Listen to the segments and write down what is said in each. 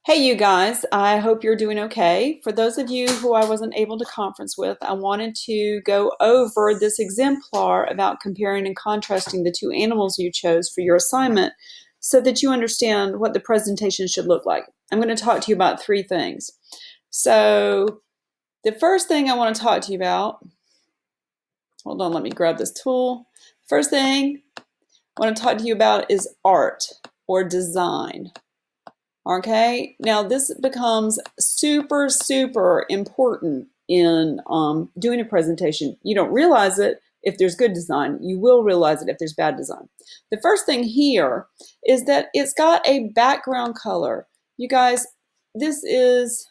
Hey, you guys, I hope you're doing okay. For those of you who I wasn't able to conference with, I wanted to go over this exemplar about comparing and contrasting the two animals you chose for your assignment so that you understand what the presentation should look like. I'm going to talk to you about three things. So, the first thing I want to talk to you about, hold on, let me grab this tool. First thing I want to talk to you about is art or design. Okay, now this becomes super, super important in doing a presentation. You don't realize it if there's good design. You will realize it if there's bad design. The first thing here is that it's got a background color. You guys, this is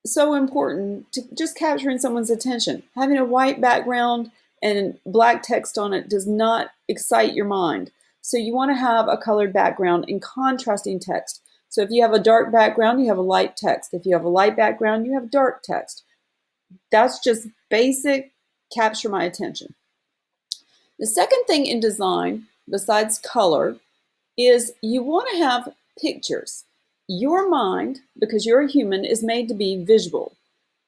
so important to just capturing someone's attention. Having a white background and black text on it does not excite your mind. So you want to have a colored background and contrasting text. So if you have a dark background, you have a light text. If you have a light background, you have dark text. That's just basic capture my attention. The second thing in design, besides color, is you want to have pictures. Your mind, because you're a human, is made to be visual.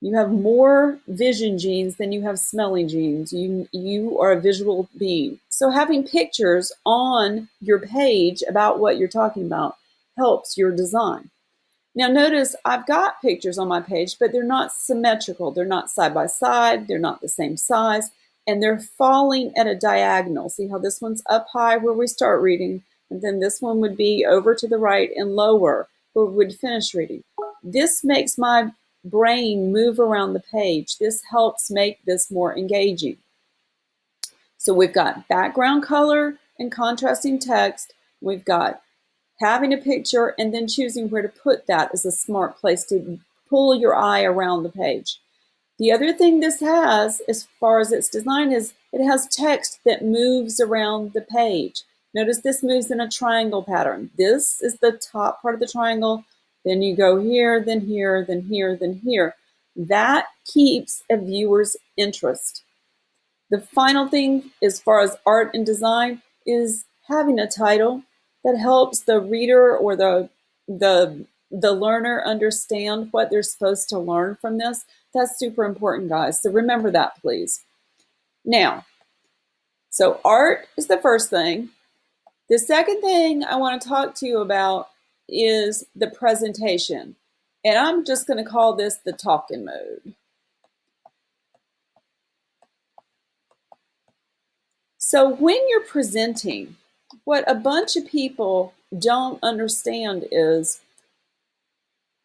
You have more vision genes than you have smelling genes. You are a visual being. So having pictures on your page about what you're talking about helps your design. Now notice I've got pictures on my page, but they're not symmetrical. They're not side by side. They're not the same size. And they're falling at a diagonal. See how this one's up high where we start reading, and then this one would be over to the right and lower where we would finish reading. This makes my brain move around the page. This helps make this more engaging. So we've got background color and contrasting text. We've got having a picture and then choosing where to put that is a smart place to pull your eye around the page. The other thing this has, as far as its design, is it has text that moves around the page. Notice this moves in a triangle pattern. This is the top part of the triangle. Then you go here, then here, then here, then here. That keeps a viewer's interest. The final thing, as far as art and design, is having a title that helps the reader or the learner understand what they're supposed to learn from this. That's super important, guys. So remember that, please. Now, so art is the first thing. The second thing I want to talk to you about is the presentation. And I'm just going to call this the talking mode. So when you're presenting, what a bunch of people don't understand is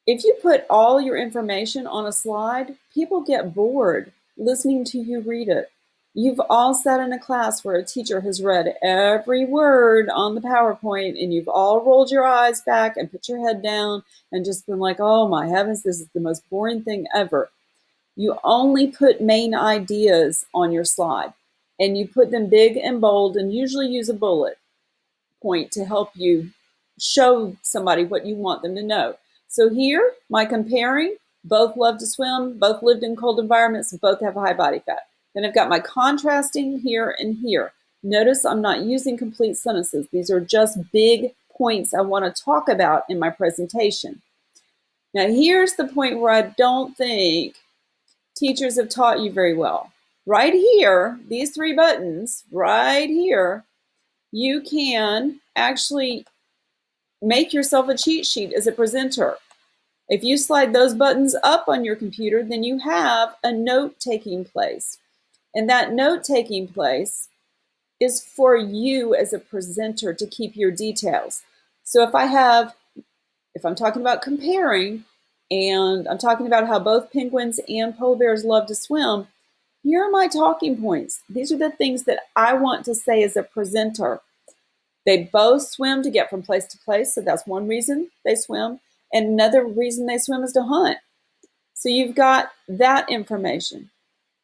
if you put all your information on a slide, people get bored listening to you read it. You've all sat in a class where a teacher has read every word on the PowerPoint and you've all rolled your eyes back and put your head down and just been like, oh my heavens, this is the most boring thing ever. You only put main ideas on your slide and you put them big and bold and usually use a bullet point to help you show somebody what you want them to know. So here, my comparing, both love to swim, both lived in cold environments, both have high body fat. Then I've got my contrasting here and here. Notice I'm not using complete sentences. These are just big points I want to talk about in my presentation. Now here's the point where I don't think teachers have taught you very well. Right here, these three buttons, right here, you can actually make yourself a cheat sheet as a presenter. If you slide those buttons up on your computer, then you have a note-taking place. And that note-taking place is for you as a presenter to keep your details. So if I'm talking about comparing, and I'm talking about how both penguins and polar bears love to swim, here are my talking points. These are the things that I want to say as a presenter. They both swim to get from place to place, so that's one reason they swim. And another reason they swim is to hunt. So you've got that information.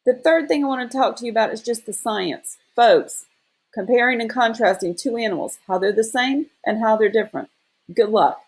The third thing I want to talk to you about is just the science. Folks, comparing and contrasting two animals, how they're the same and how they're different. Good luck.